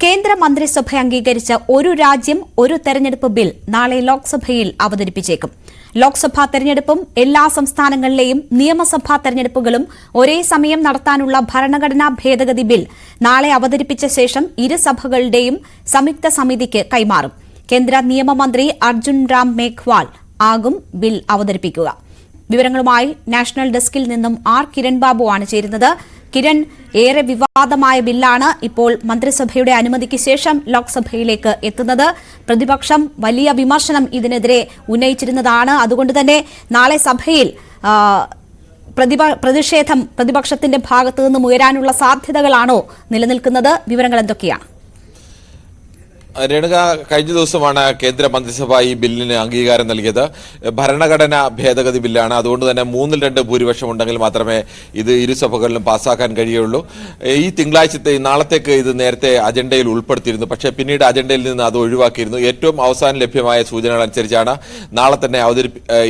കേന്ദ്ര മന്ത്രിസഭ അംഗീകരിച്ച ഒരു രാജ്യം ഒരു തെരഞ്ഞെടുപ്പ് ബിൽ നാളെ ലോക്സഭയിൽ അവതരിപ്പിച്ചേക്കും. ലോക്സഭാ തെരഞ്ഞെടുപ്പും എല്ലാ സംസ്ഥാനങ്ങളിലെയും നിയമസഭാ തെരഞ്ഞെടുപ്പുകളും ഒരേ സമയം നടത്താനുള്ള ഭരണഘടനാ ഭേദഗതി ബിൽ നാളെ അവതരിപ്പിച്ച ശേഷം ഇരുസഭകളുടെയും സംയുക്ത സമിതിക്ക് കൈമാറും. കേന്ദ്ര നിയമമന്ത്രി അർജുൻ റാം മേഘ്വാൾ ആകും ബിൽ അവതരിപ്പിക്കുക. വിവരങ്ങളുമായി നാഷണൽ ഡെസ്കിൽ നിന്നും ആർ കിരൺ ബാബു ആണ് ചേരുന്നത്. കിരൺ, ഏറെ വിവാദമായ ബില്ലാണ് ഇപ്പോൾ മന്ത്രിസഭയുടെ അനുമതിക്ക് ശേഷം ലോക്സഭയിലേക്ക് എത്തുന്നത്. പ്രതിപക്ഷം വലിയ വിമർശനം ഇതിനെതിരെ ഉന്നയിച്ചിരുന്നതാണ്. അതുകൊണ്ട് തന്നെ നാളെ സഭയിൽ പ്രതിഷേധം പ്രതിപക്ഷത്തിന്റെ ഭാഗത്തു നിന്നും ഉയരാനുള്ള സാധ്യതകളാണോ നിലനിൽക്കുന്നത്? വിവരങ്ങൾ എന്തൊക്കെയാണ്? രേണുക, കഴിഞ്ഞ ദിവസമാണ് കേന്ദ്ര മന്ത്രിസഭ ഈ ബില്ലിന് അംഗീകാരം നൽകിയത്. ഭരണഘടനാ ഭേദഗതി ബില്ലാണ്. അതുകൊണ്ട് തന്നെ 3/2 ഭൂരിപക്ഷം ഉണ്ടെങ്കിൽ മാത്രമേ ഇത് ഇരുസഭകളിലും പാസ്സാക്കാൻ കഴിയുള്ളൂ. ഈ തിങ്കളാഴ്ചത്തെ നാളത്തേക്ക് ഇത് നേരത്തെ അജണ്ടയിൽ ഉൾപ്പെടുത്തിയിരുന്നു. പക്ഷേ പിന്നീട് അജണ്ടയിൽ നിന്ന് അത് ഒഴിവാക്കിയിരുന്നു. ഏറ്റവും അവസാനം ലഭ്യമായ സൂചനകൾ അനുസരിച്ചാണ് നാളെ തന്നെ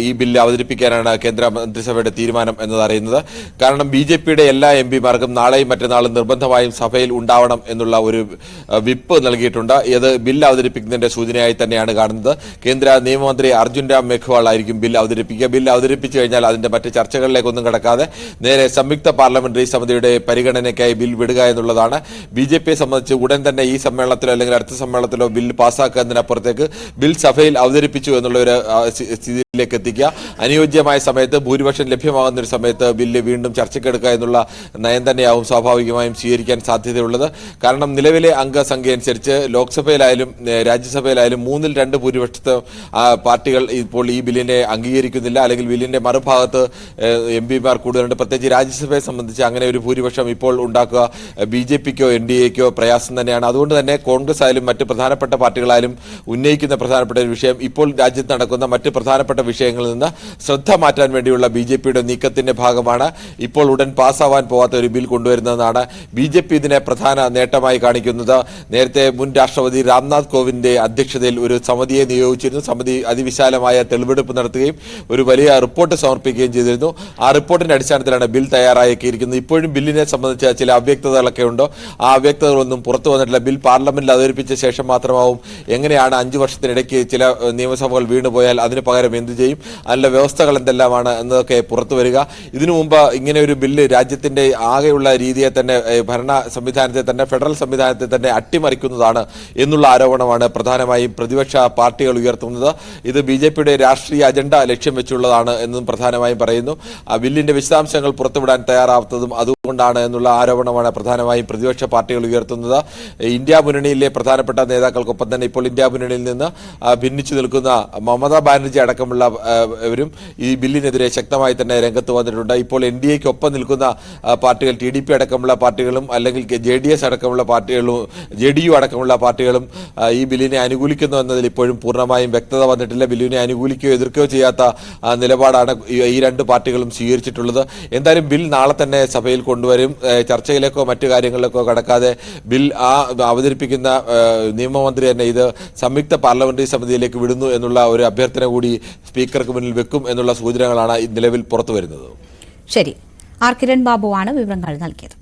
ഈ ബില്ല് അവതരിപ്പിക്കാനാണ് കേന്ദ്ര മന്ത്രിസഭയുടെ തീരുമാനം എന്നത് അറിയുന്നത്. കാരണം BJPയുടെ എല്ലാ MP മാർക്കും നാളെയും മറ്റന്നാളും നിർബന്ധമായും സഭയിൽ ഉണ്ടാവണം എന്നുള്ള ഒരു വിപ്പ് നൽകിയിട്ടുണ്ട്. ഇത് ബിൽ അവതരിപ്പിക്കുന്നതിന്റെ സൂചനയായി തന്നെയാണ് കാണുന്നത്. കേന്ദ്ര നിയമമന്ത്രി അർജുൻ റാം മേഘ്വാൾ ആയിരിക്കും ബിൽ അവതരിപ്പിക്കുക. ബിൽ അവതരിപ്പിച്ചു കഴിഞ്ഞാൽ അതിന്റെ മറ്റ് ചർച്ചകളിലേക്കൊന്നും കടക്കാതെ നേരെ സംയുക്ത പാർലമെന്ററി സമിതിയുടെ പരിഗണനയ്ക്കായി ബിൽ വിടുക എന്നുള്ളതാണ്. BJPയെ സംബന്ധിച്ച് ഉടൻ തന്നെ ഈ സമ്മേളനത്തിലോ അല്ലെങ്കിൽ അടുത്ത സമ്മേളനത്തിലോ ബിൽ പാസ്സാക്കുന്നതിനപ്പുറത്തേക്ക് ബിൽ സഭയിൽ അവതരിപ്പിച്ചു എന്നുള്ള ഒരു സ്ഥിതിയിലേക്ക് എത്തിക്കുക, അനുയോജ്യമായ സമയത്ത് ഭൂരിപക്ഷം ലഭ്യമാകുന്ന ഒരു സമയത്ത് ബില്ല് വീണ്ടും ചർച്ചയ്ക്കെടുക്കുക എന്നുള്ള നയം തന്നെയാവും സ്വാഭാവികമായും സ്വീകരിക്കാൻ സാധ്യതയുള്ളത്. കാരണം നിലവിലെ അംഗസംഖ്യ അനുസരിച്ച് ലോക്സഭയിലായാലും രാജ്യസഭയിലായാലും 3/2 ഭൂരിപക്ഷത്തെ പാർട്ടികൾ ഇപ്പോൾ ഈ ബില്ലിനെ അംഗീകരിക്കുന്നില്ല. അല്ലെങ്കിൽ ബില്ലിന്റെ മറുഭാഗത്ത് MP മാർ കൂടുതലുണ്ട്. പ്രത്യേകിച്ച് രാജ്യസഭയെ സംബന്ധിച്ച് അങ്ങനെ ഒരു ഭൂരിപക്ഷം ഇപ്പോൾ ഉണ്ടാക്കുക BJPക്കോ NDAക്കോ പ്രയാസം തന്നെയാണ്. അതുകൊണ്ട് തന്നെ കോൺഗ്രസ് ആയാലും മറ്റ് പ്രധാനപ്പെട്ട പാർട്ടികളായാലും ഉന്നയിക്കുന്ന പ്രധാനപ്പെട്ട ഒരു വിഷയം ഇപ്പോൾ രാജ്യത്ത് നടക്കുന്ന മറ്റ് പ്രധാനപ്പെട്ട വിഷയങ്ങളിൽ നിന്ന് ശ്രദ്ധ മാറ്റാൻ വേണ്ടിയുള്ള BJPയുടെ നീക്കത്തിന്റെ ഭാഗമാണ് ഇപ്പോൾ ഉടൻ പാസ്സാവാൻ പോകാത്ത ഒരു ബിൽ കൊണ്ടുവരുന്നതെന്നാണ്. BJP ഇതിനെ പ്രധാന നേട്ടമായി കാണിക്കുന്നത്. നേരത്തെ മുൻ രാഷ്ട്രപതി രാംനാഥ് കോവിന്ദിന്റെ അധ്യക്ഷതയിൽ ഒരു സമിതിയെ നിയോഗിച്ചിരുന്നു. സമിതി അതിവിശാലമായ തെളിവെടുപ്പ് നടത്തുകയും ഒരു വലിയ റിപ്പോർട്ട് സമർപ്പിക്കുകയും ചെയ്തിരുന്നു. ആ റിപ്പോർട്ടിന്റെ അടിസ്ഥാനത്തിലാണ് ബിൽ തയ്യാറാക്കിയിരിക്കുന്നത്. ഇപ്പോഴും ബില്ലിനെ സംബന്ധിച്ച ചില അവ്യക്തതകളൊക്കെ ഉണ്ട്. ആ അവ്യക്തതകളൊന്നും പുറത്തു വന്നിട്ടില്ല. ബിൽ പാർലമെന്റിൽ അവതരിപ്പിച്ച ശേഷം മാത്രമാവും എങ്ങനെയാണ് 5 വർഷത്തിനിടയ്ക്ക് ചില നിയമസഭകൾ വീണുപോയാൽ അതിന് പകരം എന്ത് ചെയ്യും, അതിന്റെ വ്യവസ്ഥകൾ എന്തെല്ലാമാണ് എന്നതൊക്കെ പുറത്തു വരിക. ഇതിനു മുമ്പ് ഇങ്ങനെ ഒരു ബില്ല് രാജ്യത്തിന്റെ ആകെയുള്ള രീതിയെ തന്നെ, ഭരണ സംവിധാനത്തെ തന്നെ, ഫെഡറൽ സംവിധാനത്തെ തന്നെ അട്ടിമറിക്കുന്നതാണ് എന്നുള്ള ആരോപണമാണ് പ്രധാനമായും പ്രതിപക്ഷ പാർട്ടികൾ ഉയർത്തുന്നത്. ഇത് BJPയുടെ രാഷ്ട്രീയ അജണ്ട ലക്ഷ്യം വെച്ചുള്ളതാണ് എന്നും പ്രധാനമായും പറയുന്നു. ആ ബില്ലിന്റെ വിശദാംശങ്ങൾ പുറത്തുവിടാൻ തയ്യാറാവാത്തതും അതുകൊണ്ടാണ് എന്നുള്ള ആരോപണമാണ് പ്രധാനമായും പ്രതിപക്ഷ പാർട്ടികൾ ഉയർത്തുന്നത്. ഇന്ത്യ മുന്നണിയിലെ പ്രധാനപ്പെട്ട നേതാക്കൾക്കൊപ്പം തന്നെ ഇപ്പോൾ ഇന്ത്യ മുന്നണിയിൽ നിന്ന് ഭിന്നിച്ചു നിൽക്കുന്ന മമതാ ബാനർജി അടക്കമുള്ളവരും ഈ ബില്ലിനെതിരെ ശക്തമായി തന്നെ രംഗത്ത് വന്നിട്ടുണ്ട്. ഇപ്പോൾ NDAക്കൊപ്പം നിൽക്കുന്ന പാർട്ടികൾ, TDP അടക്കമുള്ള പാർട്ടികളും അല്ലെങ്കിൽ JDS അടക്കമുള്ള പാർട്ടികളും JDU അടക്കമുള്ള പാർട്ടികളും ഈ ബില്ലിനെ അനുകൂലിക്കുന്നു എന്നതിൽ ഇപ്പോഴും പൂർണ്ണമായും വ്യക്തത വന്നിട്ടില്ല. ബില്ലിനെ അനുകൂലിക്കുകയോ എതിർക്കുകയോ ചെയ്യാത്ത നിലപാടാണ് ഈ 2 പാർട്ടികളും സ്വീകരിച്ചിട്ടുള്ളത്. എന്തായാലും ബിൽ നാളെ തന്നെ സഭയിൽ കൊണ്ടുവരും. ചർച്ചയിലേക്കോ മറ്റു കാര്യങ്ങളിലേക്കോ കടക്കാതെ ബിൽ അവതരിപ്പിക്കുന്ന നിയമമന്ത്രി തന്നെ ഇത് സംയുക്ത പാർലമെന്ററി സമിതിയിലേക്ക് വിടുന്നു എന്നുള്ള ഒരു അഭ്യർത്ഥന കൂടി സ്പീക്കർക്ക് മുന്നിൽ വെക്കും എന്നുള്ള സൂചനകളാണ് നിലവിൽ പുറത്തു വരുന്നത്. ശരി, ആർ കിരൺ ബാബു ആണ് വിവരങ്ങൾ നൽകിയത്.